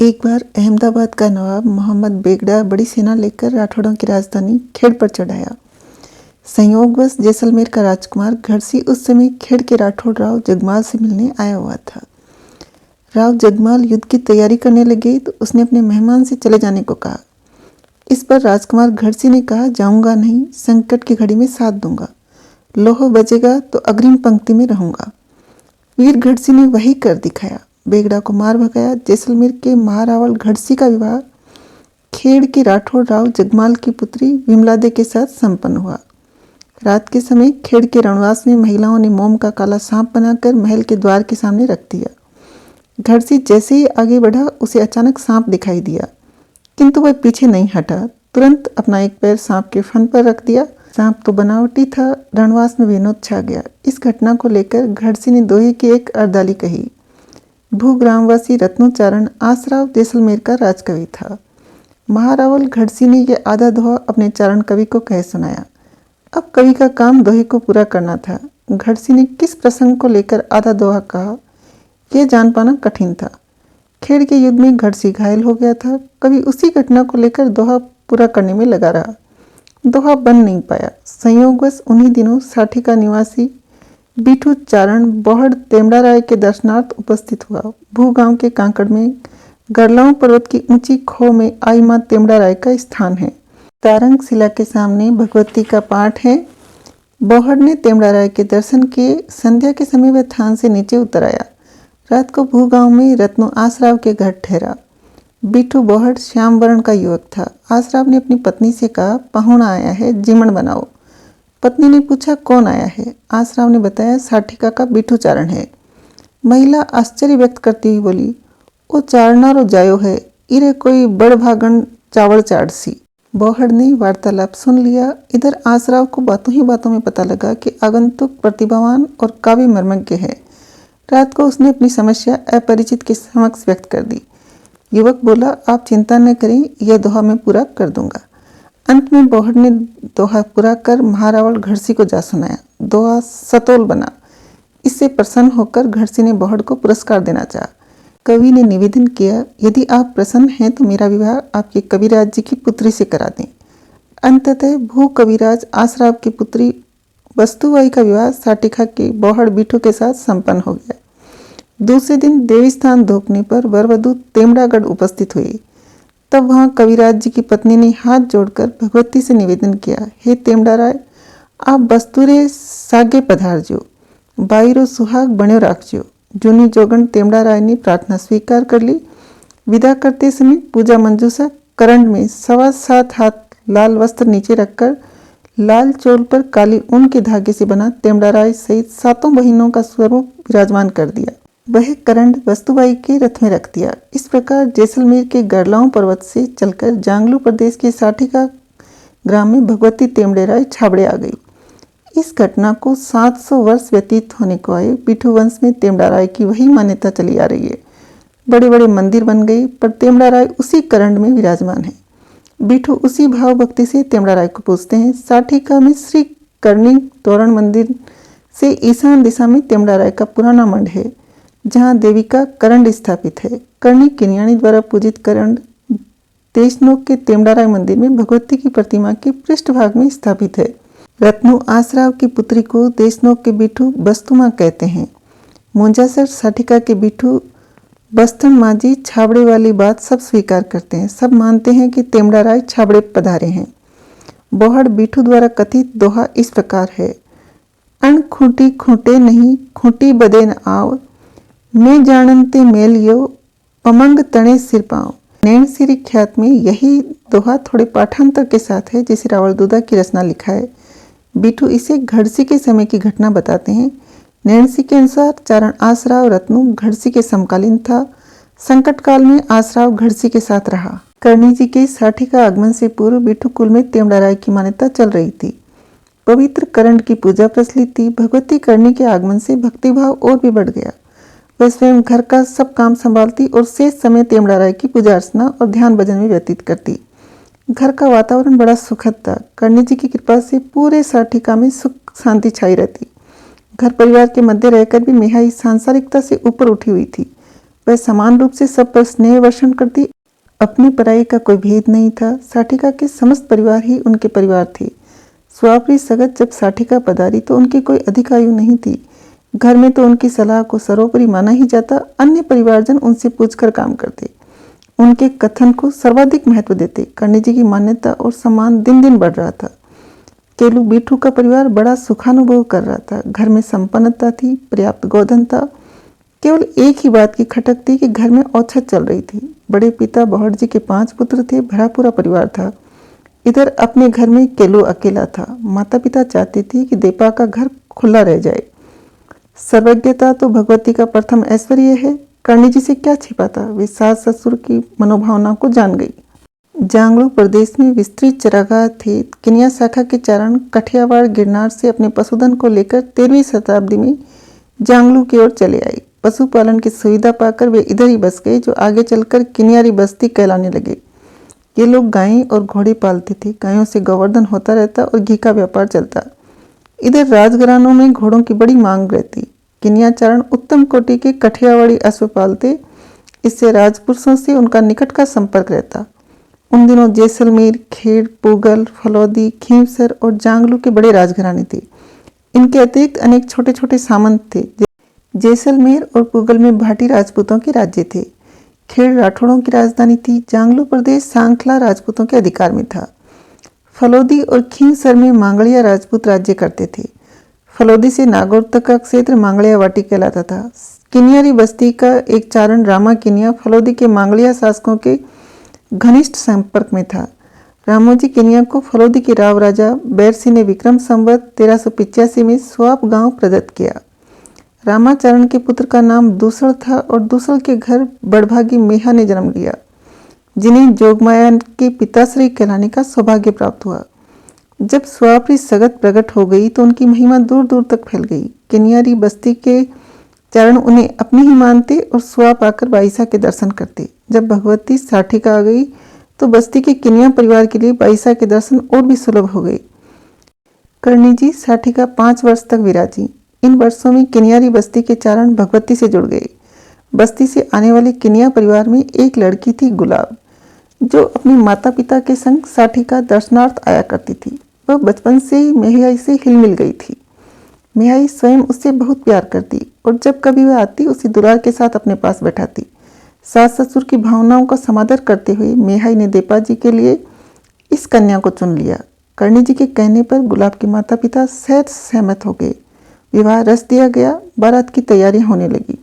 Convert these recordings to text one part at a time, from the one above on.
एक बार अहमदाबाद का नवाब मोहम्मद बेगड़ा बड़ी सेना लेकर राठौड़ों की राजधानी खेड़ पर चढ़ाया। संयोगवश जैसलमेर का राजकुमार घरसी उस समय खेड़ के राठौड़ राव जगमाल से मिलने आया हुआ था। राव जगमाल युद्ध की तैयारी करने लगे तो उसने अपने मेहमान से चले जाने को कहा। इस पर राजकुमार घरसी ने कहा, जाऊंगा नहीं, संकट की घड़ी में साथ दूंगा, लोह बचेगा तो अग्रिम पंक्ति में रहूंगा। वीर घरसी ने वही कर दिखाया, बेगड़ा को मार भगाया। जैसलमेर के महारावल घरसी का विवाह खेड़ के राठौड़ राव जगमाल की पुत्री विमलादे के साथ संपन्न हुआ। रात के समय खेड़ के रणवास में महिलाओं ने मोम का काला सांप बनाकर महल के द्वार के सामने रख दिया। घरसी जैसे ही आगे बढ़ा उसे अचानक सांप दिखाई दिया, किंतु वह पीछे नहीं हटा, तुरंत अपना एक पैर सांप के फन पर रख दिया। सांप तो बनावटी था, रणवास में विनोद छा गया। इस घटना को लेकर घरसी ने दोहे की एक अर्दाली कही। भूग्रामवासी रत्नोचारण आसराव जैसलमेर का राजकवि था। महारावल घरसी ने यह आधा दोहा अपने चारण कवि को कह सुनाया। अब कवि का काम दोहे को पूरा करना था। घरसी ने किस प्रसंग को लेकर आधा दोहा कहा, यह जान पाना कठिन था। खेड़ के युद्ध में घरसी घायल हो गया था। कवि उसी घटना को लेकर दोहा पूरा करने में लगा रहा। दोहा बन नहीं पाया। संयोगवश उन्हीं दिनों साठिका निवासी बीठू चारण बोहड़ तेमड़ा राय के दर्शनार्थ उपस्थित हुआ। भू गांव के कांकड़ में गरलाऊ पर्वत की ऊंची खो में आई मां तेमड़ा राय का स्थान है। तारंग शिला के सामने भगवती का पाठ है। बोहड़ ने तेमड़ा राय के दर्शन किए। संध्या के समय वह थान से नीचे उतर आया। रात को भू गांव में रत्नो आसराव के घर ठहरा। बीठू बोहड़ श्याम वर्ण का युवक था। आसराव ने अपनी पत्नी से कहा, पाहुणा आया है, जीमण बनाओ। पत्नी ने पूछा, कौन आया है? आसराव ने बताया, साठिका का बीठू चारण है। महिला आश्चर्य व्यक्त करती हुई बोली, ओ चारनारो जायो है, इरे कोई बड़ भागन चावल चाड़सी। बोहड़ ने वार्तालाप सुन लिया। इधर आसराव को बातों ही बातों में पता लगा कि आगंतुक प्रतिभावान और काव्य मर्मज्ञ है। रात को उसने अपनी समस्या अपरिचित के समक्ष व्यक्त कर दी। युवक बोला, आप चिंता न करें, यह दोहा मैं पूरा कर दूंगा। अंत में बोहड़ ने दोहा पूरा कर महारावल घरसी को जा सुनाया। दोहा सतोल बना। इससे प्रसन्न होकर घरसी ने बोहड़ को पुरस्कार देना चाहा। कवि ने निवेदन किया, यदि आप प्रसन्न हैं तो मेरा विवाह आपके कविराज जी की पुत्री से करा दें। अंततः भू कविराज आसराव की पुत्री वस्तुबाई का विवाह साठिका के बोहड़ बीठू के साथ संपन्न हो गया। दूसरे दिन देवी स्थान धोखने पर वरवधू तेमड़ागढ़ उपस्थित हुई। तब वहां कविराज जी की पत्नी ने हाथ जोड़कर भगवती से निवेदन किया, हे तेमड़ा राय, आप बस्तुरे सागे पधारजो, बाईरो सुहाग बण्यो राखजो। जूनी जोगन तेमड़ा राय ने प्रार्थना स्वीकार कर ली। विदा करते समय पूजा मंजूषा करंड में 7.25 हाथ लाल वस्त्र नीचे रखकर लाल चोल पर काली ऊन के धागे से बना तेमड़ा राय सहित 7 बहिनों का स्वरूप विराजमान कर दिया। वह करंड वस्तुबाई के रथ में रख दिया। इस प्रकार जैसलमेर के गरलाऊ पर्वत से चलकर जांगलू प्रदेश के साठिका ग्राम में भगवती तेमड़े राय छाबड़े आ गई। इस घटना को 700 वर्ष व्यतीत होने को आए। बीठू वंश में तेमड़ा राय की वही मान्यता चली आ रही है। बड़े बड़े मंदिर बन गए, पर तेमड़ा राय उसी करंड में विराजमान है। बीठू उसी भाव भक्ति से तेमड़ा राय को पूजते हैं। साठिका में श्री करणी तोरण मंदिर से ईशान दिशा में तेमड़ा राय का पुराना मंड है, जहाँ देवी का करंड स्थापित है। करणी किनियाणी द्वारा पूजित करंड देशनोक के तेमड़ा राय मंदिर में भगवती की प्रतिमा के पृष्ठभाग में स्थापित है। रत्नो आसराव की पुत्री को देशनोक के बीठू बस्तुमा कहते हैं। मुंजासर साठिका के बीठू बस्तन मांझी छाबड़े वाली बात सब स्वीकार करते हैं। सब मानते हैं कि तेमड़ा राय छाबड़े पधारे हैं। बोहड़ बीठू द्वारा कथित दोहा इस प्रकार है, अण खूंटी खूंटे नहीं, खूंटी बदे न आओ, मैं जानते मेल यो, पमंग तणे सिर पाओ। नैन सिरी ख्यात में यही दोहा थोड़े पाठांतर के साथ है, जिसे रावल दुदा की रचना लिखा है। बीठू इसे घरसी के समय की घटना बताते हैं। नैणसी के अनुसार चारण आसराव रत्नु घरसी के समकालीन था। संकट काल में आसराव घरसी के साथ रहा। करणी जी के साठिका आगमन से पूर्व बीठू कुल में तेमड़ा राय की मान्यता चल रही थी। पवित्र करंड की पूजा प्रचलित थी। भगवती करणी के आगमन से भक्तिभाव और भी बढ़ गया। वह स्वयं घर का सब काम संभालती और शेष समय तेमड़ा राय की पूजा अर्चना और ध्यान भजन में व्यतीत करती। घर का वातावरण बड़ा सुखद था। करणी जी की कृपा से पूरे साठिका में सुख शांति छाई रहती। घर परिवार के मध्य रहकर भी मिहाई सांसारिकता से ऊपर उठी हुई थी। वह समान रूप से सब पर स्नेह वर्षण करती। अपनी पराई का कोई भेद नहीं था। साठिका के समस्त परिवार ही उनके परिवार थे। स्वाप्री सगत जब साठिका पधारी तो उनकी कोई अधिक आयु नहीं थी। घर में तो उनकी सलाह को सर्वोपरि माना ही जाता। अन्य परिवारजन उनसे पूछकर काम करते, उनके कथन को सर्वाधिक महत्व देते। कर्णी जी की मान्यता और सम्मान दिन दिन बढ़ रहा था। केलू बीठू का परिवार बड़ा सुखानुभव कर रहा था। घर में संपन्नता थी, पर्याप्त गोधन था। केवल एक ही बात की खटक थी कि घर में औछत चल रही थी। बड़े पिता बहड़ जी के 5 पुत्र थे, भरा पूरा परिवार था। इधर अपने घर में केलू अकेला था। माता पिता चाहते थे कि देपा का घर खुला रह जाए। सर्वज्ञता तो भगवती का प्रथम ऐश्वर्य है। कर्णी जी से क्या छिपा था, वे सास ससुर की मनोभावना को जान गई। जांगलू प्रदेश में विस्तृत चरागाह थे। किनिया शाखा के चारण कठियावाड़ गिरनार से अपने पशुधन को लेकर 13वीं शताब्दी में जांगलू की ओर चले आए। पशुपालन की सुविधा पाकर वे इधर ही बस गए, जो आगे चलकर किनियारी बस्ती कहलाने लगे। ये लोग गायें और घोड़े पालते थे। गायों से गोवर्धन होता रहता और घी का व्यापार चलता। इधर राजघरानों में घोड़ों की बड़ी मांग रहती। किनियाचारण उत्तम कोटि के कठियावाड़ी अश्व पालते। इससे राजपुरुषों से उनका निकट का संपर्क रहता। उन दिनों जैसलमेर, खेड़, पूगल, फलौदी, खींवसर और जांगलू के बड़े राजघराने थे। इनके अतिरिक्त अनेक छोटे छोटे सामंत थे। जैसलमेर और पूगल में भाटी राजपूतों के राज्य थे। खेड़ राठौड़ों की राजधानी थी। जांगलू प्रदेश सांखला राजपूतों के अधिकार में था। फलौदी और खींवसर में मांगड़िया राजपूत राज्य करते थे। फलौदी से नागौर तक का क्षेत्र मांगड़िया वाटी कहलाता था। किनियारी बस्ती का एक चारण रामा किनिया फलौदी के मांगड़िया शासकों के घनिष्ठ संपर्क में था। रामोजी किनिया को फलौदी के राव राजा बैरसिंह ने विक्रम संवत 1385 में स्वाप गांव प्रदत्त किया। रामाचरण के पुत्र का नाम दूसर था और दूसर के घर बड़भागी मेहा ने जन्म लिया, जिन्हें जोगमाया के पिताश्री कहलाने का सौभाग्य प्राप्त हुआ। जब स्वाप्री सगत प्रकट हो गई तो उनकी महिमा दूर दूर तक फैल गई। किनियारी बस्ती के चारण उन्हें अपनी ही मानते और स्वाप आकर बाईसा के दर्शन करते। जब भगवती साठिका आ गई तो बस्ती के किनिया परिवार के लिए बाईसा के दर्शन और भी सुलभ हो गए। कर्णी जी साठिका 5 वर्ष तक विराजी। इन वर्षों में किनियारी बस्ती के चारण भगवती से जुड़ गए। बस्ती से आने वाले किनिया परिवार में एक लड़की थी गुलाब, जो अपनी माता पिता के संग साठिका दर्शनार्थ आया करती थी। वह बचपन से ही मेहाई से हिल मिल गई थी। मेहाई स्वयं उससे बहुत प्यार करती और जब कभी वह आती उसे दुलार के साथ अपने पास बैठाती। सास ससुर की भावनाओं का समादर करते हुए मेहाई ने देपा जी के लिए इस कन्या को चुन लिया। कर्णी जी के कहने पर गुलाब के माता पिता सहज सहमत हो गए। विवाह रच दिया गया। बारात की तैयारी होने लगी।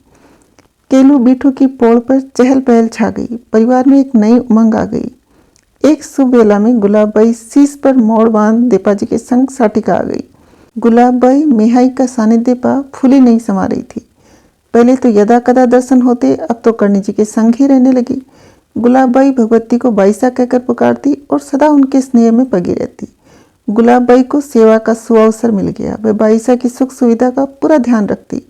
केलू बीठू की पोड़ पर चहल पहल छा गई। परिवार में एक नई उमंग आ गई। एक शुभ वेला में गुलाबबाई शीश पर मोड़ बांध देपा जी के संग साठिका आ गई। गुलाबबाई मेहाई का सानिध्य पा फूली नहीं समा रही थी। पहले तो यदा कदा दर्शन होते, अब तो कर्णी जी के संग ही रहने लगी। गुलाबबाई भगवती को बाईसा कहकर पुकारती और सदा उनके स्नेह में पगी रहती। गुलाबबाई को सेवा का सुअवसर मिल गया। वह बाईसा की सुख सुविधा का पूरा ध्यान रखती,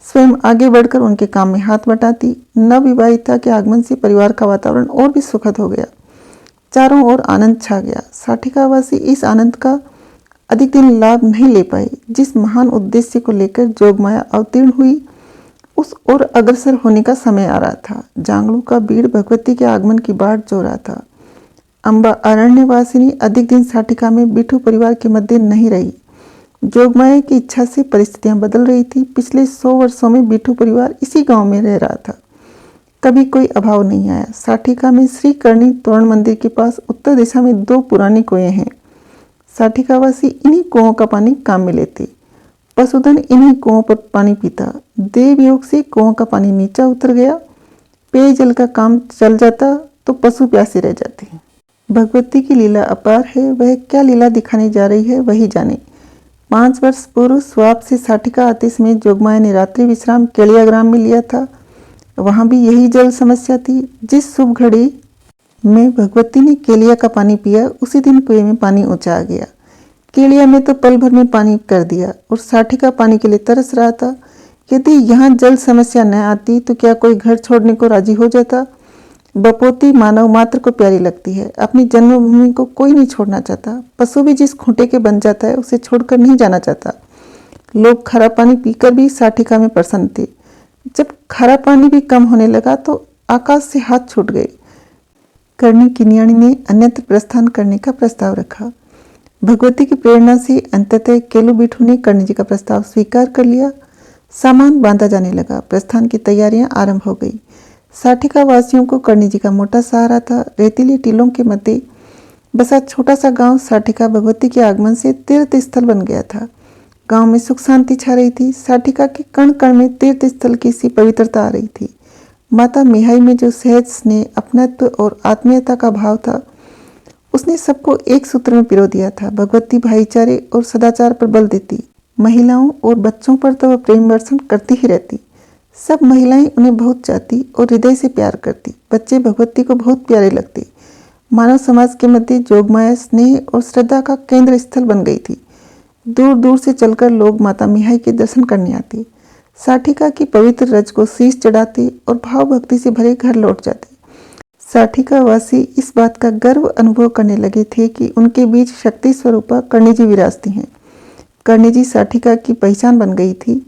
स्वयं आगे बढ़कर उनके काम में हाथ बटाती। नवविवाहिता के आगमन से परिवार का वातावरण और भी सुखद हो गया। चारों ओर आनंद छा गया। साठिकावासी इस आनंद का अधिक दिन लाभ नहीं ले पाए। जिस महान उद्देश्य को लेकर जोगमाया अवतीर्ण हुई, उस ओर अग्रसर होने का समय आ रहा था। जांगलू का भीड़ भगवती के आगमन की बाट जो रहा था। अम्बा अरण्यवासिनी अधिक दिन साठिका में बीठू परिवार के मध्य नहीं रही। जोगमाया की इच्छा से परिस्थितियां बदल रही थी। पिछले 100 वर्षों में बीठू परिवार इसी गांव में रह रहा था। कभी कोई अभाव नहीं आया। साठिका में श्री कर्णी तोरण मंदिर के पास उत्तर दिशा में 2 पुरानी कुएं हैं। साठिकावासी इन्हीं कुओं का पानी काम में लेते। पशुधन इन्हीं कुओं पर पानी पीता। देव योग से कुओं का पानी नीचा उतर गया। पेयजल का काम चल जाता तो पशु प्यासे रह जाते। भगवती की लीला अपार है। वह क्या लीला दिखाने जा रही है वही जाने। 5 वर्ष पूर्व स्वाप से साठिका आते समय जोगमाया ने रात्रि विश्राम केलिया ग्राम में लिया था। वहां भी यही जल समस्या थी। जिस शुभ घड़ी में भगवती ने केलिया का पानी पिया, उसी दिन कुएं में पानी ऊंचा आ गया। केलिया में तो पल भर में पानी कर दिया और साठिका पानी के लिए तरस रहा था। यदि यहाँ जल समस्या न आती तो क्या कोई घर छोड़ने को राजी हो जाता। बपोती मानव मात्र को प्यारी लगती है। अपनी जन्मभूमि को कोई नहीं छोड़ना चाहता। पशु भी जिस खूंटे के बन जाता है उसे छोड़कर नहीं जाना चाहता। लोग खरा पानी पीकर भी साठिका में प्रसन्न थे। जब खारा पानी भी कम होने लगा तो आकाश से हाथ छूट गए। कर्णी किन्याणी ने अन्यत्र प्रस्थान करने का प्रस्ताव रखा। भगवती की प्रेरणा से अंततः केलू बिठू ने कर्ण जी का प्रस्ताव स्वीकार कर लिया। सामान बांधा जाने लगा। प्रस्थान की तैयारियां आरंभ हो गई। साठिका वासियों को कर्ण जी का मोटा सहारा था। रेतीले टीलों के मध्य बसा छोटा सा गांव साठिका भगवती के आगमन से तीर्थ स्थल बन गया था। गांव में सुख शांति छा रही थी। साठिका के कण कण में तीर्थ स्थल की सी पवित्रता आ रही थी। माता मिहाई में जो सहज स्नेह, अपनत्व और आत्मीयता का भाव था, उसने सबको एक सूत्र में पिरो दिया था। भगवती भाईचारे और सदाचार पर बल देती। महिलाओं और बच्चों पर तो वह प्रेम वर्षण करती ही रहती। सब महिलाएं उन्हें बहुत चाहती और हृदय से प्यार करती। बच्चे भगवती को बहुत प्यारे लगते। मानव समाज के मध्य जोगमाया स्नेह और श्रद्धा का केंद्र स्थल बन गई थी। दूर दूर से चलकर लोग माता मिहाई के दर्शन करने आते। साठिका की पवित्र रज को शीश चढ़ाते और भाव भक्ति से भरे घर लौट जाते। साठिका वासी इस बात का गर्व अनुभव करने लगे थे कि उनके बीच शक्ति स्वरूपा कर्णी जी विराजती हैं। कर्णी जी साठिका की पहचान बन गई थी।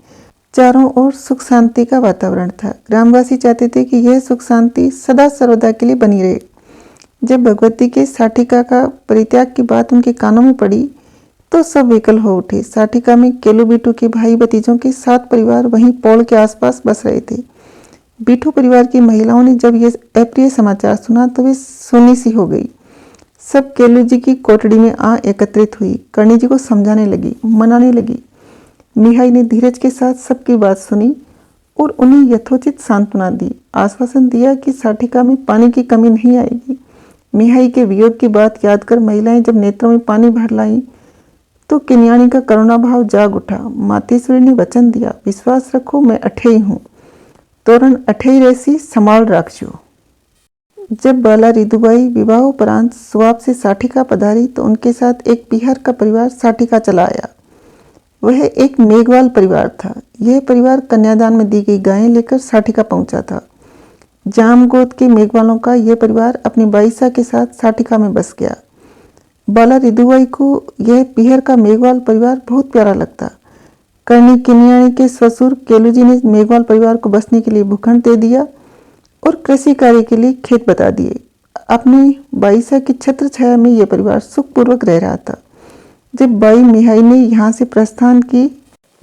चारों ओर सुख शांति का वातावरण था। ग्रामवासी चाहते थे कि यह सुख शांति सदा सर्वदा के लिए बनी रहे। जब भगवती के साठिका का परित्याग की बात उनके कानों में पड़ी तो सब विकल हो उठे। साठिका में केलू बिठू के भाई भतीजों के 7 परिवार वहीं पौड़ के आसपास बस रहे थे। बिठू परिवार की महिलाओं ने जब यह अप्रिय समाचार सुना तो वे सुनी सी हो गई। सब केलू जी की कोठड़ी में आ एकत्रित हुई। कर्णी जी को समझाने लगी, मनाने लगी। मिहाई ने धीरज के साथ सबकी बात सुनी और उन्हें यथोचित सांत्वना दी। आश्वासन दिया कि साठिका में पानी की कमी नहीं आएगी। मिहाई के वियोग की बात याद कर महिलाएं जब नेत्रों में पानी भर लाईं तो किन्याणी का करुणा भाव जाग उठा। मातेश्वरी ने वचन दिया, विश्वास रखो, मैं अठेई हूँ। तोरण अठेई रैसी संभाल राखजो। जब बाला रिदुबाई विवाहोपरांत स्वाब से साठिका पधारी तो उनके साथ एक पिहर का परिवार साठिका चला आया। वह एक मेघवाल परिवार था। यह परिवार कन्यादान में दी गई गायें लेकर साठिका पहुंचा था। जामगोद के मेघवालों का यह परिवार अपनी बाईसा के साथ साठिका में बस गया। बाला रिदुबाई को यह पिहर का मेघवाल परिवार बहुत प्यारा लगता। कर्णी किन्याणी के ससुर केलू जी ने मेघवाल परिवार को बसने के लिए भूखंड दे दिया और कृषि कार्य के लिए खेत बता दिए। अपनी बाईसा की छत्र छाया में यह परिवार सुखपूर्वक रह रहा था। जब बाई मिहाई ने यहाँ से प्रस्थान की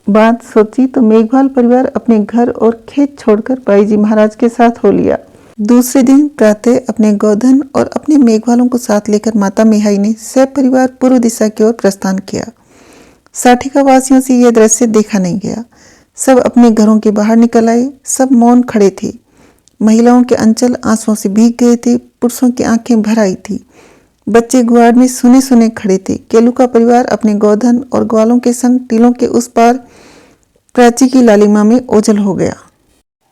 बात सोची तो मेघवाल परिवार अपने घर और खेत छोड़कर बाई जी महाराज के साथ हो लिया। दूसरे दिन प्रातः अपने गोधन और अपने मेघवालों को साथ लेकर माता मिहाई ने सपरिवार पूर्व दिशा की ओर प्रस्थान किया। साठिका वासियों से यह दृश्य देखा नहीं गया। सब अपने घरों के बाहर निकल आए। सब मौन खड़े थे। महिलाओं के अंचल आंसुओं से भीग गए थे। पुरुषों की आंखें भर आई थी। बच्चे गुआड़ में सुने सुने खड़े थे। केलू का परिवार अपने गोधन और ग्वालों के संग टीलों के उस पार प्राची की लालिमा में ओझल हो गया।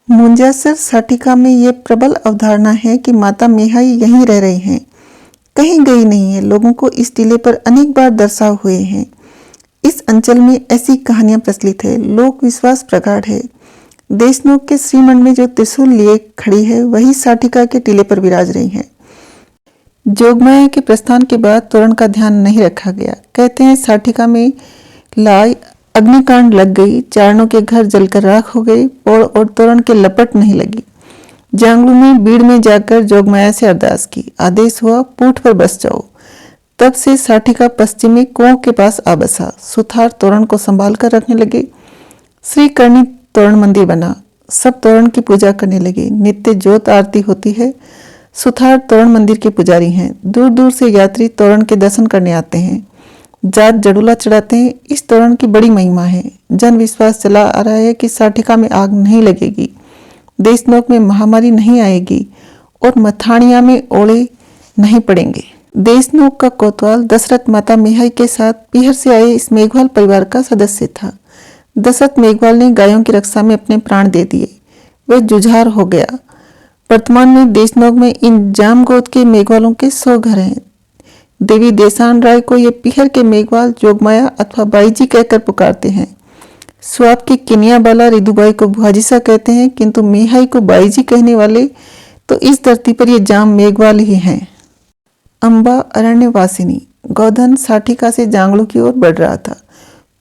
मुंजासर साठिका में यह प्रबल अवधारणा है कि माता मिहाई यहीं रह रही हैं, कहीं गई नहीं है। लोगों को इस टीले पर अनेक बार दर्शाव हुए हैं। इस अंचल में ऐसी कहानियां प्रचलित है। लोक विश्वास प्रगाढ़ है। देशनोक के श्रीमंड में जो त्रिशूल लिए खड़ी है वही साठिका के टीले पर विराज रही है। जोगमाया के प्रस्थान के बाद तोरण का ध्यान नहीं रखा गया। कहते हैं साठिका में लाई अग्निकांड लग गई। चारणों के घर जलकर राख हो गए। पौड़ और तोरण के लपट नहीं लगी। जांगलू ने बीड़ में जाकर जोगमाया से अरदास की। आदेश हुआ, पूठ पर बस जाओ। तब से साठिका पश्चिमी कुओं के पास आ बसा। सुथार तोरण को संभाल कर रखने लगे। श्री कर्णी तोरण मंदिर बना। सब तोरण की पूजा करने लगे। नित्य ज्योत आरती होती है। सुथार तोरण मंदिर के पुजारी हैं। दूर दूर से यात्री तोरण के दर्शन करने आते हैं। जात जड़ूला चढ़ाते हैं। इस तोरण की बड़ी महिमा है। जन विश्वास चला आ रहा है कि साठिका में आग नहीं लगेगी, देशनोक में महामारी नहीं आएगी और मथानिया में ओले नहीं पड़ेंगे। देशनोक का कोतवाल दशरथ माता मिहाई के साथ पिहर से आए इस मेघवाल परिवार का सदस्य था। दशरथ मेघवाल ने गायों की रक्षा में अपने प्राण दे दिए। वह जुझार हो गया। वर्तमान में देशनोक में इन जामगोद के मेघवालों के 100 घर हैं। देवी देसान राय को ये पिहर के मेघवाल जोगमाया अथवा बाईजी कहकर पुकारते हैं। स्वाब की किनिया बाला रिदुबाई को भुआजीसा कहते हैं, किंतु मिहाई को बाईजी कहने वाले तो इस धरती पर ये जाम मेघवाल ही हैं। अम्बा अरण्यवासिनी। गोधन साठिका से जांगलू की ओर बढ़ रहा था।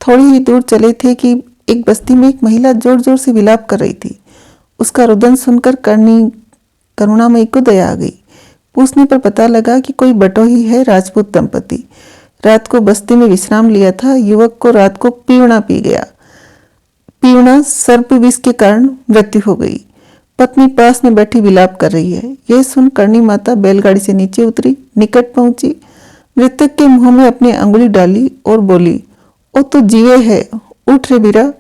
थोड़ी ही दूर चले थे कि एक बस्ती में एक महिला जोर जोर से विलाप कर रही थी। उसका रुदन सुनकर करुणामयी को दया आ गई। पूछने पर पता लगा कि कोई बटोही है राजपूत दंपति। रात को बस्ती में विश्राम लिया था। युवक को रात को पीवना पी गया। पीवना सर्प विष के कारण मृत्यु हो गई। पत्नी पास में बैठी विलाप कर रही है। यह सुन करणी माता बैलगाड़ी से नीचे उतरी, निकट पहुंची, मृतक के मुंह में अपनी अंगुली डाली और बोली, ओ तो जीवे है, उठ रे बीरा।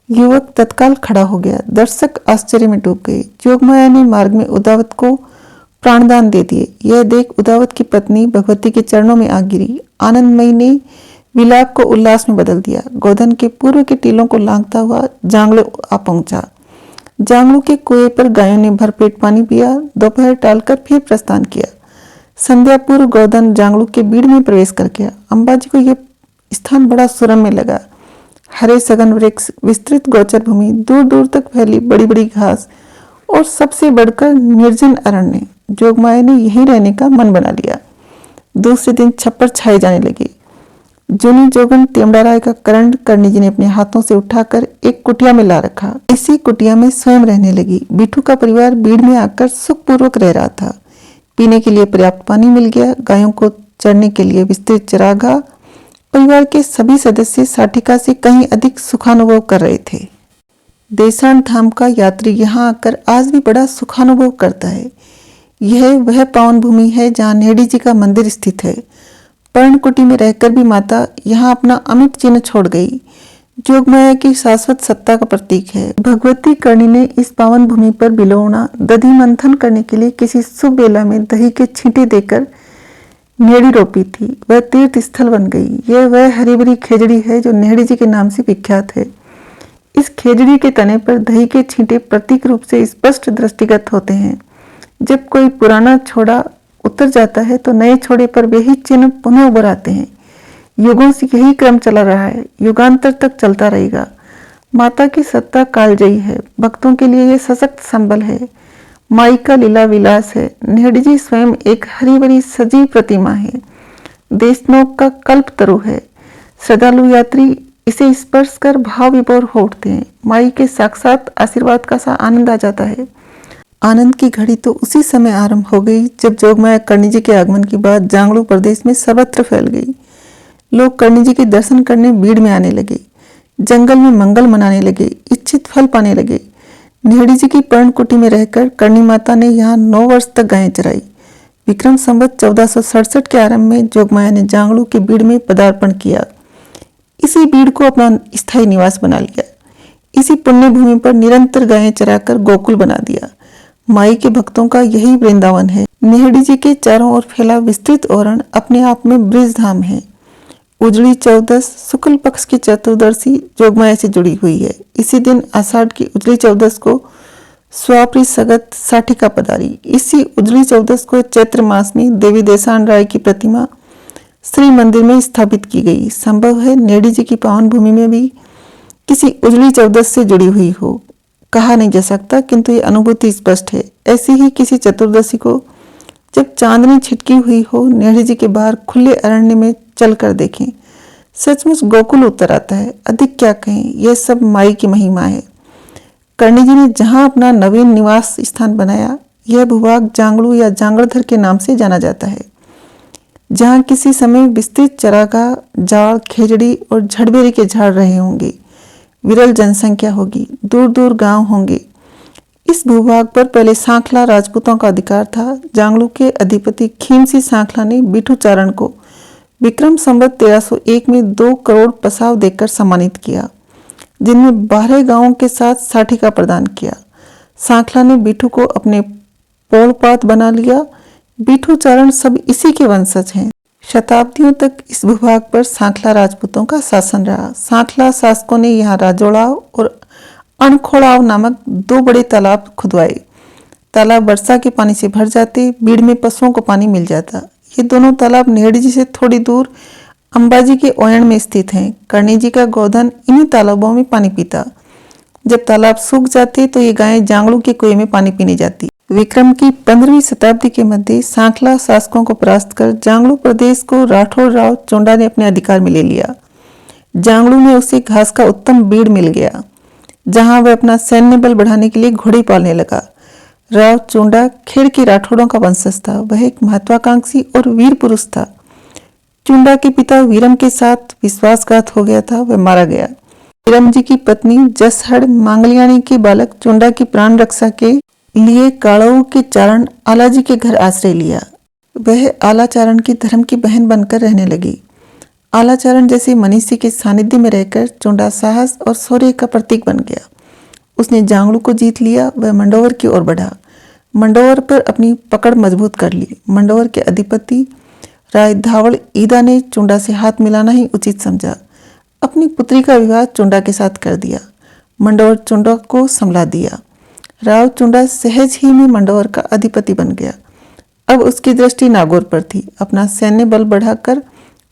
युवक तत्काल खड़ा हो गया। दर्शक आश्चर्य में डूब गए। जोगमाया ने मार्ग में उदावत को प्राणदान दे दिए। यह देख उदावत की पत्नी भगवती के चरणों में आ गिरी। आनंदमयी ने विलाप को उल्लास में बदल दिया। गोधन के पूर्व के टीलों को लांघता हुआ जांगलो आ पहुंचा। जांगलू के कुएं पर गायों ने भरपेट पानी पिया। दोपहर टालकर फिर प्रस्थान किया। संध्या पूर्व गोधन जांगलू के बीड़ में प्रवेश कर गया। अंबाजी को यह स्थान बड़ा सुरम्य लगा। हरे सघन वृक्ष, विस्तृत गोचर भूमि, दूर दूर तक फैली बड़ी बड़ी घास और सबसे बढ़कर निर्जन अरण्य। जोगमाया ने यहीं रहने का मन बना लिया। दूसरे दिन छप्पर छाए जाने लगे। जूनी जोगन तेमड़ा राय का करण करणी जी ने अपने हाथों से उठाकर एक कुटिया में ला रखा। इसी कुटिया में स्वयं रहने लगी। बिठू का परिवार बीड़ में आकर सुखपूर्वक रह रहा था। पीने के लिए पर्याप्त पानी मिल गया। गायों को चरने के लिए विस्तृत चरागाह। परिवार के सभी सदस्य साठिका से कहीं अधिक सुखानुभव कर रहे थे। देसाण धाम का यात्री यहाँ आकर आज भी बड़ा सुखानुभव करता है। यह वह पावन भूमि है जहाँ नेहड़ी जी का मंदिर स्थित है। पर्णकुटी में रहकर भी माता यहाँ अपना अमिट चिन्ह छोड़ गई। जोगमाया की शाश्वत सत्ता का प्रतीक है। भगवती करणी ने इस पावन भूमि पर बिलोवना दधि मंथन करने के लिए किसी शुभ बेला में दही के छींटे देकर नेहड़ी रोपी थी। वह तीर्थ स्थल बन गई। यह वह हरी भरी खेजड़ी है जो नेहड़ी जी के नाम से विख्यात है। इस खेजड़ी के तने पर दही के छींटे प्रतीक रूप से स्पष्ट दृष्टिगत होते हैं। जब कोई पुराना छोड़ा उतर जाता है तो नए छोड़े पर वही चिन्ह पुनः उभर आते हैं। युगों से यही क्रम चला रहा है, युगांतर तक चलता रहेगा। माता की सत्ता कालजयी है। भक्तों के लिए यह सशक्त संबल है। माई का लीला विलास है। नेहड़ी जी स्वयं एक हरी भरी सजीव प्रतिमा है। देशनोक का कल्प तरु है। श्रद्धालु यात्री इसे स्पर्श कर भाव विभोर हो उठते हैं। माई के साक्षात आशीर्वाद का सा आनंद आ जाता है। आनंद की घड़ी तो उसी समय आरंभ हो गई जब जोगमाया करणी जी के आगमन की बात जांगलू प्रदेश में सर्वत्र फैल गई। लोग करणी जी के दर्शन करने भीड़ में आने लगे। जंगल में मंगल मनाने लगे, इच्छित फल पाने लगे। नेहड़ी जी की पर्णकुटी में रहकर करणी माता ने यहाँ 9 वर्ष तक गायें चराई। विक्रम संवत 1467 के आरंभ में जोगमाया ने जांगलू के बीड़ में पदार्पण किया। इसी बीड़ को अपना स्थायी निवास बना लिया। इसी पुण्य भूमि पर निरंतर गायें चराकर गोकुल बना दिया। माई के भक्तों का यही वृंदावन है। नेहड़ी जी के चारों ओर फैला विस्तृत ओरण अपने आप में ब्रिज धाम है। उजड़ी चौदस शुक्ल पक्ष की चतुर्दशी जोगमाया से जुड़ी हुई है। इसी दिन आषाढ़ की उजड़ी चौदस को स्वाप्री सगत साठिका पधारी। इसी उजड़ी चौदस को चैत्र मास में देवी देसाण राय की प्रतिमा श्री मंदिर में स्थापित की गई। संभव है नेहड़ी जी की पावन भूमि में भी किसी उजड़ी चौदस से जुड़ी हुई हो, कहा नहीं जा सकता, किंतु ये अनुभूति स्पष्ट है। ऐसी ही किसी चतुर्दशी को जब चांदनी छिटकी हुई हो, नेहड़ी जी के बाहर खुले अरण्य में चलकर देखें, सचमुच गोकुल उतर आता है। अधिक क्या कहें, यह सब माई की महिमा है। करणी जी ने जहां अपना नवीन निवास स्थान बनाया, यह भूभाग जांगलू या जांगड़धर के नाम से जाना जाता है, जहां किसी समय विस्तृत चरागाह, जाड़, खेजड़ी और झड़बेरी के झाड़ रहे होंगे। विरल जनसंख्या होगी, दूर दूर गांव होंगे। इस भूभाग पर पहले सांखला राजपूतों का अधिकार था। जांगलू के अधिपति खीमसी सांखला ने बिठू चारण को विक्रम संवत 1301 में 2 करोड़ पसाव देकर सम्मानित किया, जिनमें 12 गांवों के साथ साठिका प्रदान किया। सांखला ने बिठू को अपने पोलपात बना लिया। बिठू चारण सब इसी के वंशज हैं। शताब्दियों तक इस भूभाग पर सांखला राजपूतों का शासन रहा। सांखला शासकों ने यहाँ राजोड़ाव और अणखोड़ाव नामक 2 बड़े तालाब खुदवाए। तालाब वर्षा के पानी से भर जाते, बीड़ में पशुओं को पानी मिल जाता। ये दोनों तालाब नेहड़ी जी से थोड़ी दूर अंबाजी के ओयण में स्थित हैं। करणी जी का गोधन इन्हीं तालाबों में पानी पीता। जब तालाब सूख जाते तो ये गायें जांगलू के कुएं में पानी पीने जाती। विक्रम की 15वीं शताब्दी के मध्य सांखला शासकों को परास्त कर जांगलू प्रदेश को राठौर राव चोंडा ने अपने अधिकार में ले लिया। जांगलू में उसे घास का उत्तम बीड़ मिल गया। जहां वह अपना सैन्य बल बढ़ाने के लिए घोड़े पालने लगा। राव चुंडा खेड़ के राठौड़ों का वंशज था। वह एक महत्वाकांक्षी और वीर पुरुष था। चुंडा के पिता वीरम के साथ विश्वासघात हो गया था, वह मारा गया। वीरम जी की पत्नी जसहड़ मांगलियाणी के बालक चुंडा की प्राण रक्षा के लिए काड़ाऊ के चारण आलाजी के घर आश्रय लिया। वह आलाचारण की धर्म की बहन बनकर रहने लगी। आलाचारण जैसे मनीषी के सानिध्य में रहकर चुंडा साहस और शौर्य का प्रतीक बन गया। उसने जांगलू को जीत लिया। वह मंडोवर की ओर बढ़ा। मंडोवर पर अपनी पकड़ मजबूत कर ली। मंडोवर के अधिपति राय धावड़ ईदा ने चुंडा से हाथ मिलाना ही उचित समझा। अपनी पुत्री का विवाह चुंडा के साथ कर दिया। मंडोवर चुंडा को संभला दिया। राव चुंडा सहज ही में मंडोवर का अधिपति बन गया। अब उसकी दृष्टि नागौर पर थी। अपना सैन्य बल बढ़ाकर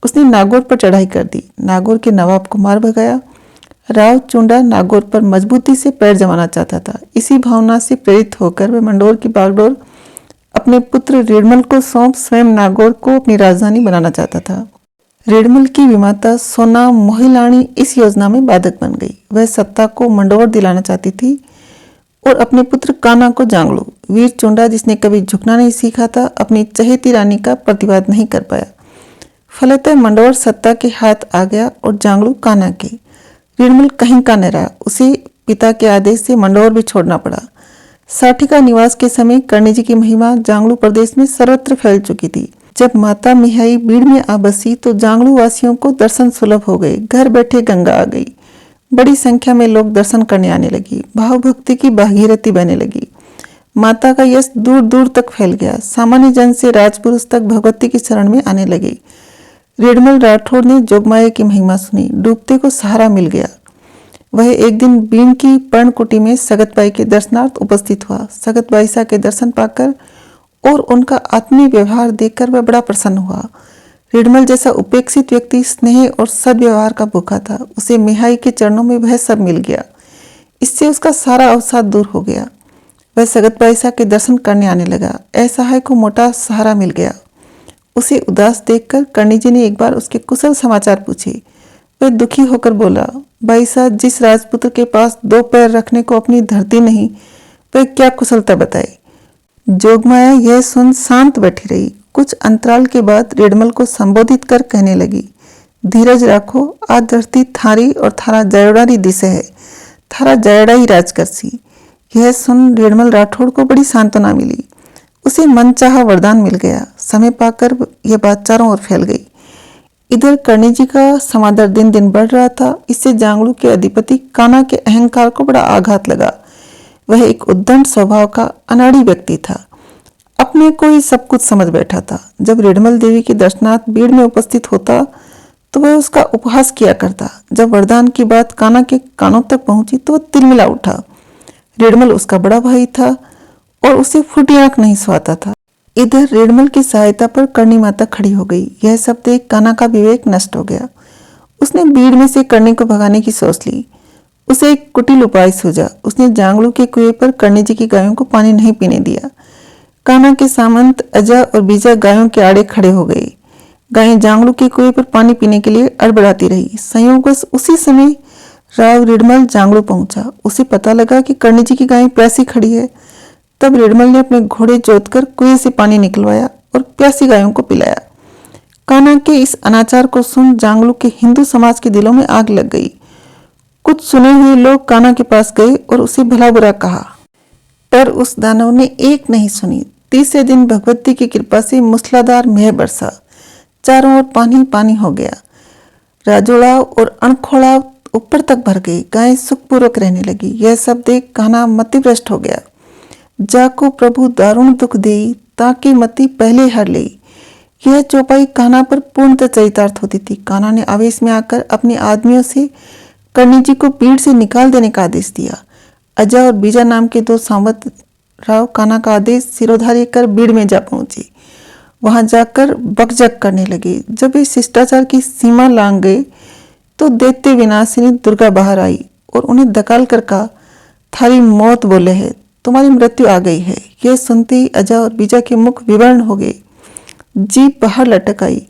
उसने नागौर पर चढ़ाई कर दी। नागौर के नवाब को मार भगाया। राव चुंडा नागौर पर मजबूती से पैर जमाना चाहता था। इसी भावना से प्रेरित होकर वह मंडोर की बागडोर अपने पुत्र रेडमल को सौंप स्वयं नागौर को अपनी राजधानी बनाना चाहता था। रेडमल की विमाता सोना मोहिलानी इस योजना में बाधक बन गई। वह सत्ता को मंडोर दिलाना चाहती थी और अपने पुत्र कान्हा को जांगलू। वीर चुंडा, जिसने कभी झुकना नहीं सीखा था, अपनी चहेती रानी का प्रतिवाद नहीं कर पाया। फलतः मंडोर सत्ता के हाथ आ गया और जांगलू कान्हा के। रेडमल कहीं का न रहा। उसे पिता के आदेश से मंडोर भी छोड़ना पड़ा। साठिका निवास के समय कर्णी जी की महिमा जांगलू प्रदेश में सर्वत्र फैल चुकी थी। जब माता मिहाई बीड़ में आ बसी तो जांगलू वासियों को दर्शन सुलभ हो गए। घर बैठे गंगा आ गई। बड़ी संख्या में लोग दर्शन करने आने लगी। भाव भक्ति की भागीरथी बहने लगी। माता का यश दूर दूर तक फैल गया। सामान्य जन से राजपुरुष तक भगवती की शरण में आने लगे। रेडमल राठौड़ ने जोगमाया की महिमा सुनी। डूबते को सहारा मिल गया। वह एक दिन बीन की पर्णकुटी में सगतबाई के दर्शनार्थ उपस्थित हुआ। सगतबाई सा के दर्शन पाकर और उनका आत्मीय व्यवहार देखकर वह बड़ा प्रसन्न हुआ। रेडमल जैसा उपेक्षित व्यक्ति स्नेह और सद्व्यवहार का भूखा था। उसे मिहाई के चरणों में वह सब मिल गया। इससे उसका सारा अवसाद दूर हो गया। वह सगतबाई सा के दर्शन करने आने लगा। असहाय को मोटा सहारा मिल गया। उसे उदास देखकर कर्णी जी ने एक बार उसके कुशल समाचार पूछे। वह दुखी होकर बोला, भाई साहब, जिस राजपुत्र के पास 2 पैर रखने को अपनी धरती नहीं, वह क्या कुशलता बताए। जोगमाया यह सुन शांत बैठी रही। कुछ अंतराल के बाद रेडमल को संबोधित कर कहने लगी, धीरज रखो, आ धरती थारी और थारा जयोड़ारी दिशा है। थारा जयोड़ा ही राज करसी। यह सुन रेडमल राठौड़ को बड़ी सांत्वना मिली। उसे मनचाहा वरदान मिल गया। समय पाकर यह बात चारों ओर फैल गई। इधर कर्णी जी का समादर दिन दिन बढ़ रहा था। इससे जांगलू के अधिपति कान्हा के अहंकार को बड़ा आघात लगा। वह एक उद्दंड स्वभाव का अनाड़ी व्यक्ति था। अपने को ही सब कुछ समझ बैठा था। जब रेडमल देवी के दर्शनार्थ भीड़ में उपस्थित होता तो वह उसका उपहास किया करता। जब वरदान की बात कान्हा के कानों तक पहुंची तो वह तिलमिला उठा। रेडमल उसका बड़ा भाई था और उसे फूटी आंख नहीं सुहाता था। इधर रेडमल की सहायता पर कर्णी माता खड़ी हो गई। यह सब देख कान्हा का विवेक नष्ट हो गया। उसने भीड़ में से कर्णी को भगाने की सोच ली। उसे एक कुटिल उपाय सूझा। उसने जांगलू के कुएं पर कर्णी जी की गायों को पानी नहीं पीने दिया। कान्हा के सामंत अजा और बीजा गायों के आड़े खड़े हो गए। गायें जांगलू के कुएं पर पानी पीने के लिए अड़बड़ाती रही। संयोगवश उसी समय राव रेडमल जांगलू पहुंचा। उसे पता लगा कि कर्णी जी की गायें प्यासी खड़ी है। तब रेडमल ने अपने घोड़े जोतकर कुएं से पानी निकलवाया और प्यासी गायों को पिलाया। कान्हा के इस अनाचार को सुन जांगलू के हिंदू समाज के दिलों में आग लग गई। कुछ सुने हुए लोग कान्हा के पास गए और उसे भला बुरा कहा, पर उस दानव ने एक नहीं सुनी। तीसरे दिन भगवती की कृपा से मूसलाधार मेह बरसा। चारों ओर पानी पानी हो गया। राजोड़ाव और अणखोड़ाव ऊपर तक भर गई। गायें सुखपूर्वक रहने लगी। यह सब देख कान्हा मतिभ्रष्ट हो गया। जाको प्रभु दारुण दुख देई, ताकि मति पहले हर ले। यह चौपाई कान्हा पर पूर्णतः चरितार्थ होती थी। कान्हा ने आवेश में आकर अपने आदमियों से कर्णी जी को भीड़ से निकाल देने का आदेश दिया। अजा और बीजा नाम के 2 सामंत राव कान्हा का आदेश सिरोधार्य कर भीड़ में जा पहुंचे। वहां जाकर बकझक करने लगे। जब वे शिष्टाचार की सीमा लांघ गए तो दैत्य विनाशिनी दुर्गा बाहर आई और उन्हें धकाल कर कहा, थारी मौत बोले है, तुम्हारी मृत्यु आ गई है। यह सुनते ही अजा और बीजा के मुख विवर्ण हो गए। जीभ बाहर लटक आई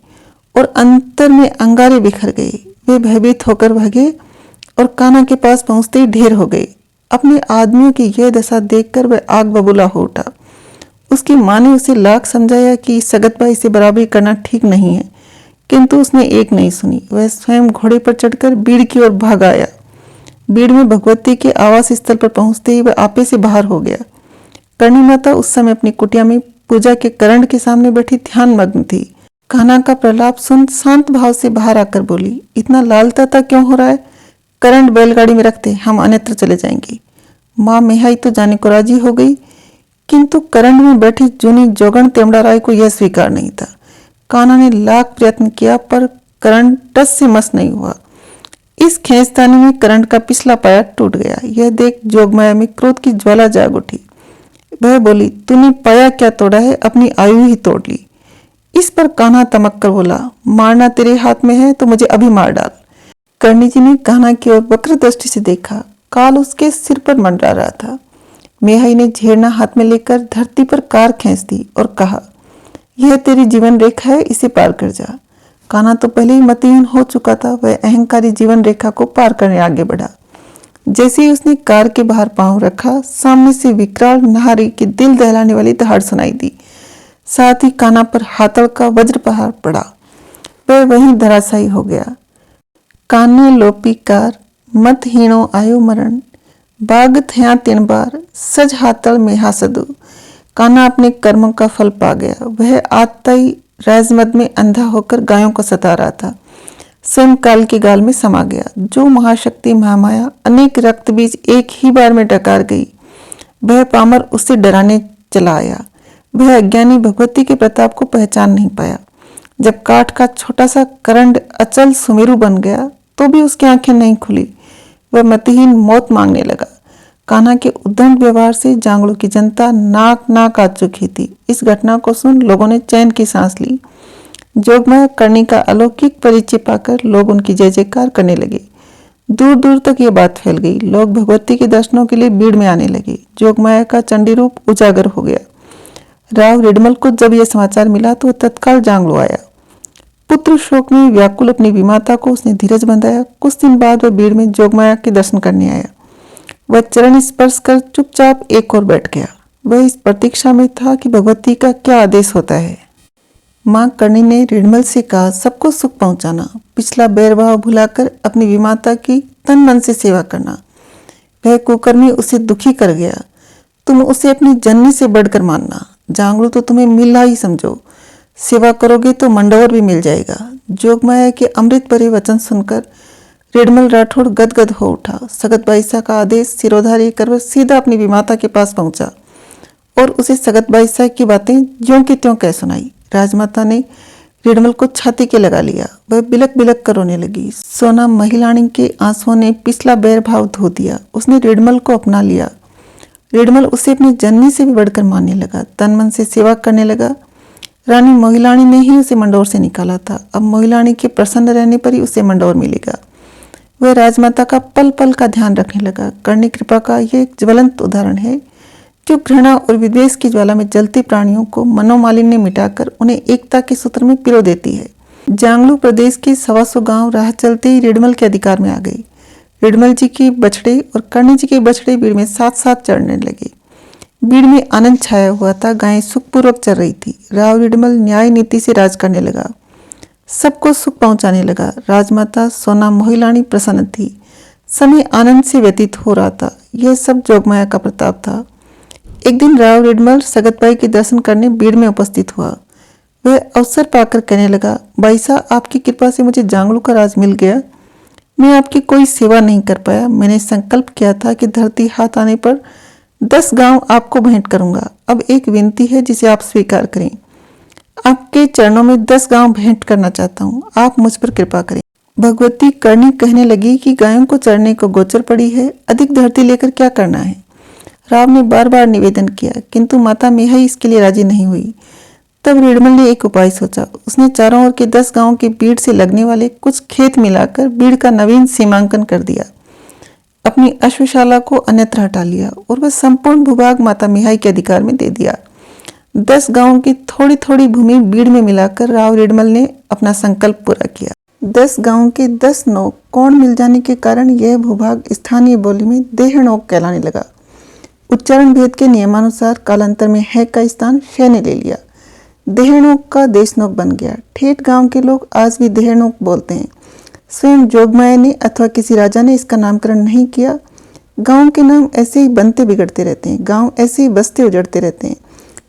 और अंतर में अंगारे बिखर गए। वे भयभीत होकर भागे और कान्हा के पास पहुंचते ही ढेर हो गई। अपने आदमियों की यह दशा देखकर वह आग बबूला हो उठा। उसकी माँ ने उसे लाख समझाया कि सगत भाई से बराबरी करना ठीक नहीं है, किंतु उसने एक नहीं सुनी। वह स्वयं घोड़े पर चढ़कर बीड़ की ओर भाग आया। बीड़ में भगवती के आवास स्थल पर पहुंचते ही वह आपे से बाहर हो गया। करणी माता उस समय अपनी कुटिया में पूजा के करण के सामने बैठी ध्यान मग्न थी। कान्हा का प्रलाप सुन शांत भाव से बाहर आकर बोली, इतना लालता क्यों हो रहा है? करंट बैलगाड़ी में रखते, हम अन्यत्र चले जाएंगे। माँ मेहाई तो जाने को राजी हो गई, किंतु करंट में बैठी जूनी जोगण तेमड़ा राय को यह स्वीकार नहीं था। कान्हा ने लाख प्रयत्न किया पर करंट टस से मस नहीं हुआ। इस खींचतानी में करंट का पिछला पाया टूट गया। यह देख जोगमाया में क्रोध की ज्वाला जाग उठी। वह बोली, तूने पाया क्या तोड़ा है? अपनी आयु ही तोड़ ली। इस पर कान्हा तमक कर बोला, मारना तेरे हाथ में है तो मुझे अभी मार डाल। करणी जी ने कान्हा की ओर वक्र दृष्टि से देखा। काल उसके सिर पर मंडरा रहा था। मेहाई ने झेड़ना हाथ में लेकर धरती पर कार खींच दी और कहा, यह तेरी जीवन रेखा है, इसे पार कर जा। कान्हा तो पहले ही मतिहीन हो चुका था। वह अहंकारी जीवन रेखा को पार करने आगे बढ़ा। जैसे ही उसने कार के बाहर पांव रखा, सामने से विकराल नहारी की दिल दहलाने वाली दहाड़ सुनाई दी। साथ ही कान्हा पर हाथड़ का वज्रप्रहार पड़ा। वह वहीं धराशायी हो गया। कान्हे लोपी कार, मत हीणो आयो मरण, बाग थया 3 बार, सज हाथड़ में हासदु। कान्हा अपने कर्मों का फल पा गया। वह आत्ताई राजमद में अंधा होकर गायों को सता रहा था। स्वयं काल के गाल में समा गया। जो महाशक्ति महामाया अनेक रक्त बीज एक ही बार में डकार गई, वह पामर उससे डराने चला आया। वह अज्ञानी भगवती के प्रताप को पहचान नहीं पाया। जब काठ का छोटा सा करंड अचल सुमेरु बन गया तो भी उसकी आंखें नहीं खुली। वह मतिहीन मौत मांगने लगा। कान्हा के उद्दंड व्यवहार से जांगड़ू की जनता नाक नाक आ चुकी थी। इस घटना को सुन लोगों ने चैन की सांस ली। जोगमाया करणी का अलौकिक परिचय पाकर लोग उनकी जय जयकार करने लगे। दूर दूर तक ये बात फैल गई। लोग भगवती के दर्शनों के लिए भीड़ में आने लगे। जोगमाया का चंडी रूप उजागर हो गया। राव रिडमल को जब यह समाचार मिला तो तत्काल जांगड़ू आया। पुत्र शोक में व्याकुल अपनी विमाता को उसने धीरज बंधाया। कुछ दिन बाद वह भीड़ में जोगमाया के दर्शन करने आया। वह चरण स्पर्श कर चुपचाप एक ओर बैठ गया। वह इस प्रतीक्षा में था कि भगवती का क्या आदेश होता है। मां करणी ने रिडमल से कहा, सबको सुख पहुंचाना, पिछला बैरभाव भुलाकर अपनी विमाता की तन मन से सेवा करना। वह कुकर्मी उसे दुखी कर गया। तुम उसे अपनी जननी से बढ़कर मानना। जांगड़ू तो तुम्हें मिला ही समझो। सेवा करोगे तो मंडोर भी मिल जाएगा। जोगमाया के अमृत भरे वचन सुनकर रिडमल राठौड़ गदगद हो उठा। सगत बाईसा का आदेश सिरोधार्य कर वह सीधा अपनी विमाता के पास पहुंचा और उसे सगत बाईसा की बातें ज्यों की त्यों कह सुनाई। राजमाता ने रिडमल को छाती के लगा लिया। वह बिलक बिलक कर रोने लगी। सोना महिलाणी के आंसुओं ने पिछला बैर भाव धो दिया। उसने रिडमल को अपना लिया। रिडमल उसे अपनी जननी से भी बढ़कर मानने लगा। तन मन से सेवा करने लगा। रानी मोहिलानी ने ही उसे मंडोर से निकाला था। अब मोहिलानी के प्रसन्न रहने पर ही उसे मंडोर मिलेगा। वह राजमाता का पल पल का ध्यान रखने लगा। करणी कृपा का यह एक ज्वलंत उदाहरण है जो घृणा और विद्वेष की ज्वाला में जलते प्राणियों को मनोमालिन्य मिटाकर उन्हें एकता के सूत्र में पिरो देती है। जांगलू प्रदेश के 125 गांव राह चलते ही रिडमल के अधिकार में आ गए। रिडमल जी के बछड़े और करणी जी के बछड़े भीड़ में साथ साथ चढ़ने लगे। भीड़ में आनंद छाया हुआ था। गायें सुखपूर्वक चल रही थी। राव रिडमल न्याय नीति से राज करने लगा। सबको सुख पहुंचाने लगा। राजमाता सोना मोहिलानी प्रसन्न थी। समय आनंद से व्यतीत हो रहा था। यह सब जोगमाया का प्रताप था। एक दिन राव रिडमल सगत बाई के दर्शन करने भीड़ में उपस्थित हुआ। वह अवसर पाकर कहने लगा, बाईसा, आपकी कृपा से मुझे जांगलू का राज मिल गया। मैं आपकी कोई सेवा नहीं कर पाया। मैंने संकल्प किया था कि धरती हाथ आने पर 10 गांव आपको भेंट करूंगा। अब एक विनती है जिसे आप स्वीकार करें। आपके चरणों में 10 गांव भेंट करना चाहता हूं। आप मुझ पर कृपा करें। भगवती करणी कहने लगी कि गायों को चरने को गोचर पड़ी है, अधिक धरती लेकर क्या करना है। राव ने बार बार निवेदन किया, किंतु माता मेहाई इसके लिए राजी नहीं हुई। तब रिडमल ने एक उपाय सोचा। उसने चारों ओर के 10 गांवों की भीड़ से लगने वाले कुछ खेत मिलाकर भीड़ का नवीन सीमांकन कर दिया। अपनी अश्वशाला को अन्यत्र हटा लिया और वह संपूर्ण भूभाग माता मेहाई के अधिकार में दे दिया। 10 गांवों की थोड़ी थोड़ी भूमि भीड़ में मिलाकर राव रिडमल ने अपना संकल्प पूरा किया। 10 गांवों के 10 नोक कोण मिल जाने के कारण यह भूभाग स्थानीय बोली में देहनोक कहलाने लगा। उच्चारण भेद के नियमानुसार कालांतर में है का स्थान शह ने ले लिया। देहनोक का देशनोक बन गया। ठेठ गांव के लोग आज भी देहनोक बोलते हैं। स्वयं जोगमाया ने अथवा किसी राजा ने इसका नामकरण नहीं किया। गांव के नाम ऐसे ही बनते बिगड़ते रहते हैं, गांव ऐसे ही बसते उजड़ते रहते हैं,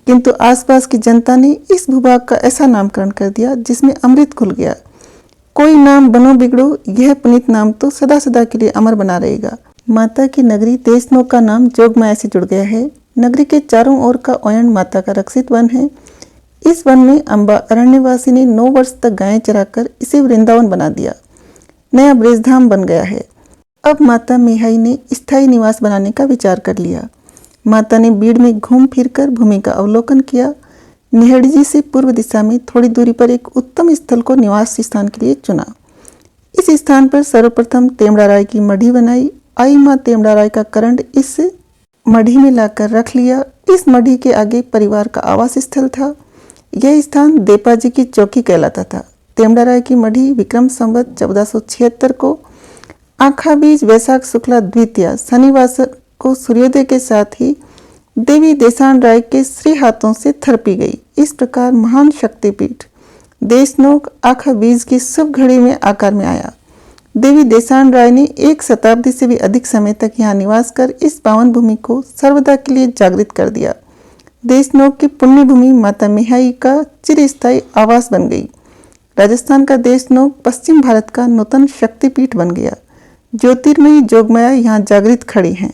किंतु आसपास की जनता ने इस भूभाग का ऐसा नामकरण कर दिया जिसमें अमृत खुल गया। कोई नाम बनो बिगड़ो, यह पुनीत नाम तो सदा सदा के लिए अमर बना रहेगा। माता की नगरी देशनोक का नाम जोगमाया से जुड़ गया है। नगरी के चारों ओर का ओयन माता का रक्षित वन है। इस वन में अम्बा अरण्यवासी ने 9 वर्ष तक गायें चराकर इसे वृंदावन बना दिया। नया ब्रजधाम बन गया है। अब माता मेहाई ने स्थायी निवास बनाने का विचार कर लिया। माता ने बीड़ में घूम फिरकर भूमि का अवलोकन किया। निहड़जी से पूर्व दिशा में थोड़ी दूरी पर एक उत्तम स्थल को निवास स्थान के लिए चुना। इस स्थान पर सर्वप्रथम तेमड़ा राय की मढ़ी बनाई। आई माँ तेमड़ा राय का करंड इस मढ़ी में लाकर रख लिया। इस मढ़ी के आगे परिवार का आवास स्थल था। यह स्थान देपाजी की चौकी कहलाता था। तेमड़ा राय की मढ़ी विक्रम संवत 1476 को आखा बीज वैशाख शुक्ला द्वितीया शनिवार को सूर्योदय के साथ ही देवी देसान राय के श्री हाथों से थरपी गई। इस प्रकार महान शक्तिपीठ देशनोक आखा बीज की शुभ घड़ी में आकार में आया। देवी देसान राय ने 1 शताब्दी से भी अधिक समय तक यहाँ निवास कर इस पावन भूमि को सर्वदा के लिए जागृत कर दिया। देशनोक की पुण्य भूमि माता मेहाई का चिरस्थायी आवास बन गई। राजस्थान का देशनोक पश्चिम भारत का नूतन शक्तिपीठ बन गया। ज्योतिर्मयी जोगमाया यहाँ जागृत खड़ी हैं।